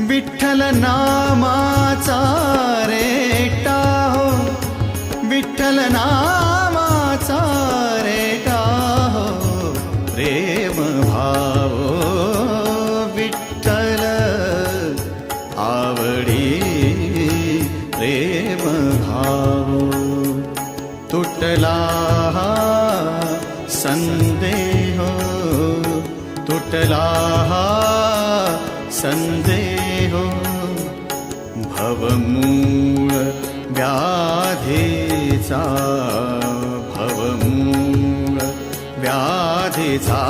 विठ्ठल नामाचा रेटा हो, विठ्ठल नामाचा रेटा हो, प्रेम भाव विठ्ठल आवडी प्रेम भाव. तुटला संदेह, तुटला संदेह, भवमूळ व्याधीचा, भवमूळ व्याधीचा